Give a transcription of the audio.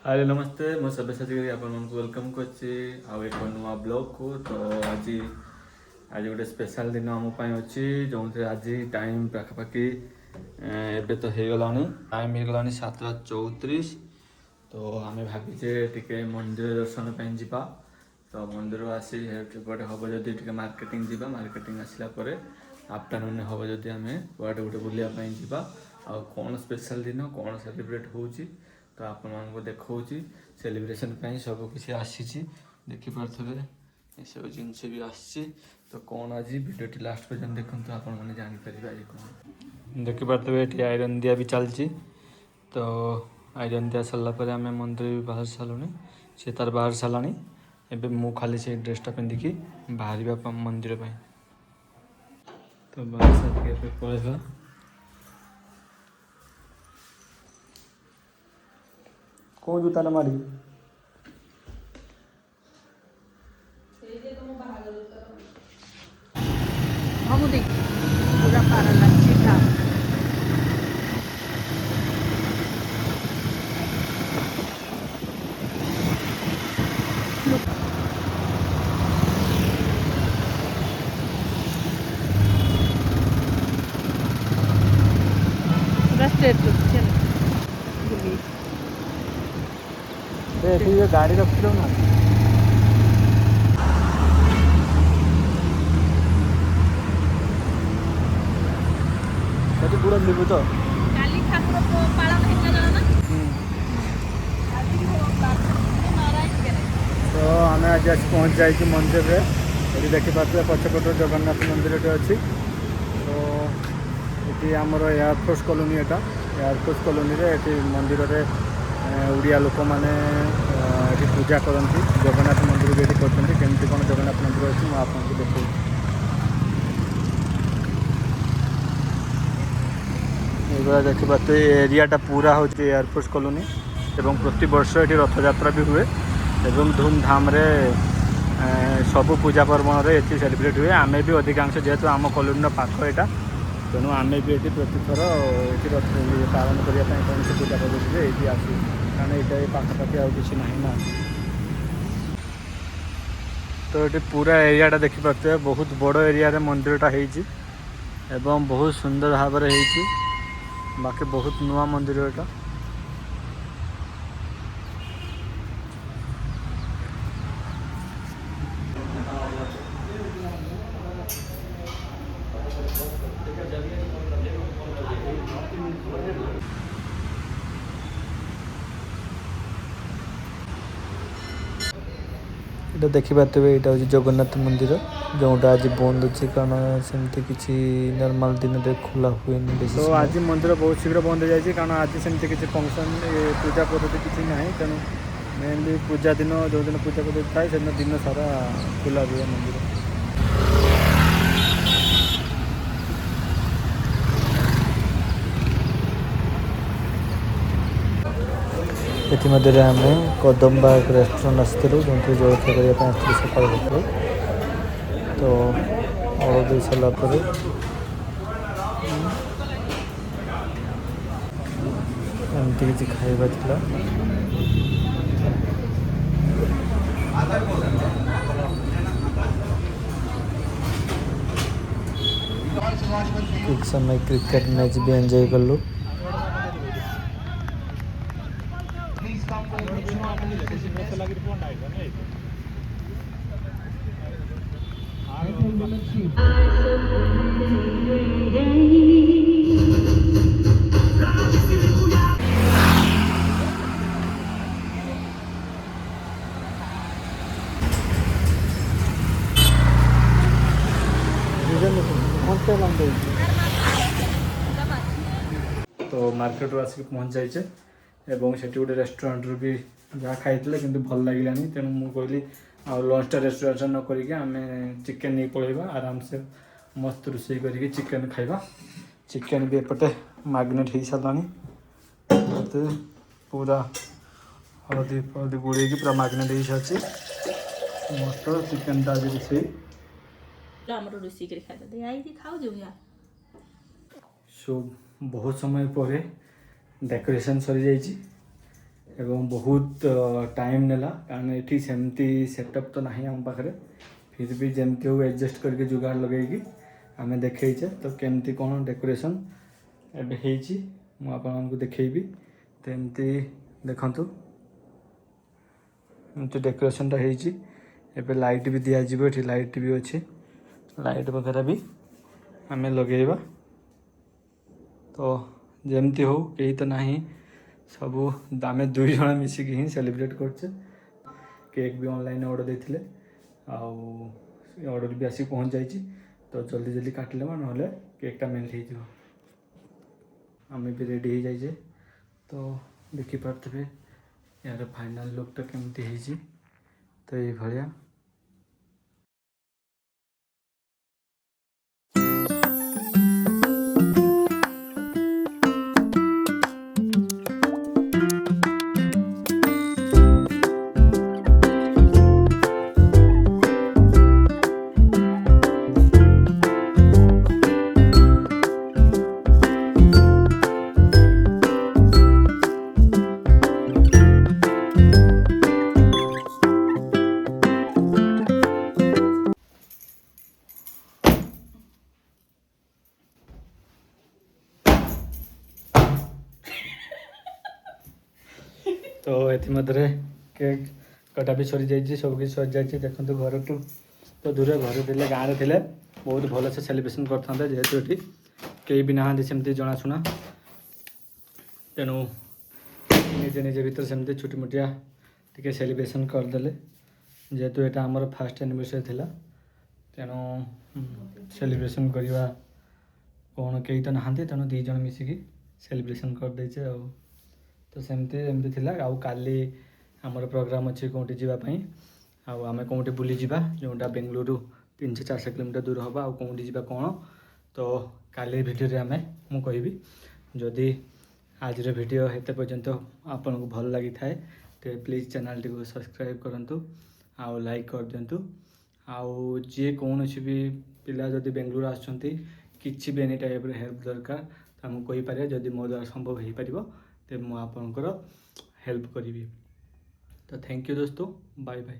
हाय नमस्ते मैं सब्यसाची आपण वेलकम करछि आउ एक नुआ ब्लॉग को। तो आज आज गोटे स्पेशल दिन आम अच्छी जो आज टाइम पाखापाखि एबे तो हो गलानी टाइम हो गलानी 7:34। तो आम भावीचे टे मंदिर दर्शन पर जावा। तो मंदिर आसी गोटे हम जदि टे मार्केटिंग जावा मार्केटिंग आसला आफ्टरनून हम जदि आम कड़े गोटे बुलायापी जावा आ कौन स्पेशल दिन कौन सेलिब्रेट होची तो आपण मानको देखौची सेलिब्रेशन ପାଇଁ सब किसी आसी देखिपे ये सब जिनस भी आसी। तो कौन आज वीडियो लास्ट पर्यटन देखो आप जापर आज कौन देखिपे ये आयरन दिया भी चलती। तो आयरन दिया सारापर आम मंदिर भी बाहर सारूँ सी तार बाहर सारा एवं मु खाली से ड्रेसटा पिंधिकी बाहर मंदिर पर। तो बाहर सारे पलैसा कौन जूता ना मारी Hamudi पूरा पारा लच्छी था। पूरा स्ट्रेट चल ये गाड़ी रखी लो ना पूरा जीव तो काली ठाकुर को पालन हेला जाना तो आम आज पहुँच जाइए मंदिर में ये देखिपे पछपट जगन्नाथ मंदिर अच्छी। तो ये आमर एयरफोर्स कॉलोनी एटा एयरफोर्स कॉलोनी रे मंदिर में उड़िया लोक मैंने पूजा करती जगन्नाथ मंदिर भी ये करमती कौन जगन्नाथ मंदिर अच्छी मुझे आपको देखा। ये देखिपे एरियाटा पूरा हूँ एयरफोर्स कॉलोनी एवं प्रति वर्ष ये रथयात्रा भी हुए एवं धूमधाम रे सबू पूजा पर्व ये सेलिब्रेट हुए। आमे भी अधिकांश जेहेतु आम कॉलोनी पाख यहाँ तेणु आम भी ये प्रतिथर ये रथ पालन करने कौन से पूजा पर्व ये आसू कारण ये पाखापाखि आउ कि ना। तो ये पूरा एरियाटा देखिपे बहुत बड़ एरिया रे मंदिरटा हो बहुत सुंदर भाव में हो बाकी बहुत नुआ मंदिर एटा। ये देखिपे यहाँ हूँ जगन्नाथ मंदिर जोटा आज बंद अच्छे कारण सेमती किसी नॉर्मल दिन में खोला हुए। तो आज मंदिर बहुत शीघ्र बंद हो जाए कारण आज सेमती किसी फंक्शन पूजा पद्धति किसी ना तेणु मेनली पूजा दिन जो दिन पूजा पद्धति थाए से दिन सारा खोला हुए मंदिर। इतिमध्य आम कदम्बा रेस्टोरेंट आसलु जो जलखिया करने सकाल तो दे सारापर एमती किसी खाइबा थिला एक समय क्रिकेट मैच भी एंजॉय कलु। तो मार्केट आसिक पहुँच जाइए एवं से गोटे रेस्टोरेंट भी जहाँ खाई कि भल लगे तेणु मुझे कहली आ लंचटा रेस्टोरेंट न करके आम चिकेन नहीं पलैबा आराम से मस्त रोषे करके चिकेन खाइबा। चिकेन भी एपटे मैग्नेट हो सारा पूरा हल्दी हल्दी गुड़े पूरा मैग्नेट हो सारी मस्त चिकेनटा आज रोषे सो बहुत समय पर डेकोरेशन सरी जाइए एवं बहुत टाइम नेला कारण ये सेमती सेटअप तो नहीं आम पाखे फिर भी जमती हो एडजस्ट करके जुगाड़ लगेगी आम देखचे तो केमती कौन डेकोरेशन एवं मुझे देखी तो एमती देखु एमती डेकोरेशनटा होती लाइट भी दिज्व ये लाइट भी अच्छी लाइट वगैरह भी आम लगेगा तो जमती हो कहीं तो नहीं सब आम 2 जन मिसिकी ही सेलिब्रेट करचे केक भी ऑनलाइन ऑर्डर देते ऑर्डर भी आसिक पहुँच जाइए तो जल्दी जल्दी काटिले ना केकटा मेल्ट हो आम भी रेडी हो जाइए तो देखिपे यार फाइनल लुकटा केमती तो ये भाया तो ये केक कटा भी सरी जाइए सबकि सरी जाइए देखो घर टू तो दूर घर थे गाँव थे बहुत भलसे सेलिब्रेशन करते जेहेतु ये कई भी नहांती सेमती जनाशुना तेणु निजे निजे भर सेमती छुटी मुटिया टी सेलिब्रेशन करदे जेहेतु यहाँ आमर फास्ट एनिवर्सरी थी तेणु सेलिब्रेशन करवा कौन कई तो नहांती तेणु 2 जन मिसिकी सेलिब्रेशन करदेचे तो सेमती एमती थिला आउ काली आमर प्रोग्राम अच्छी कौटी जावाई आम कौटी बुली जावा जोटा बेंगलुरु 300-400 किलोमीटर दूर हम आउ कौटी जावा कौन तो काली भिडियो आम मु कहि जदि आज भिडियो हेते पर्यंत आपन को भल लगी थाए तो प्लीज चैनल टी सब्सक्राइब करंतु आउ लाइक कर दिंतु आउ जी कौन भी पिला जदि बेंगलुरु आसुँच किसी भी एनी टाइप हेल्प दरकार तो आमको कही पारे जदि मो द्वारा संभव हो पार तो मुझे आपंकर हेल्प करी तो थैंक यू दोस्तों बाय बाय।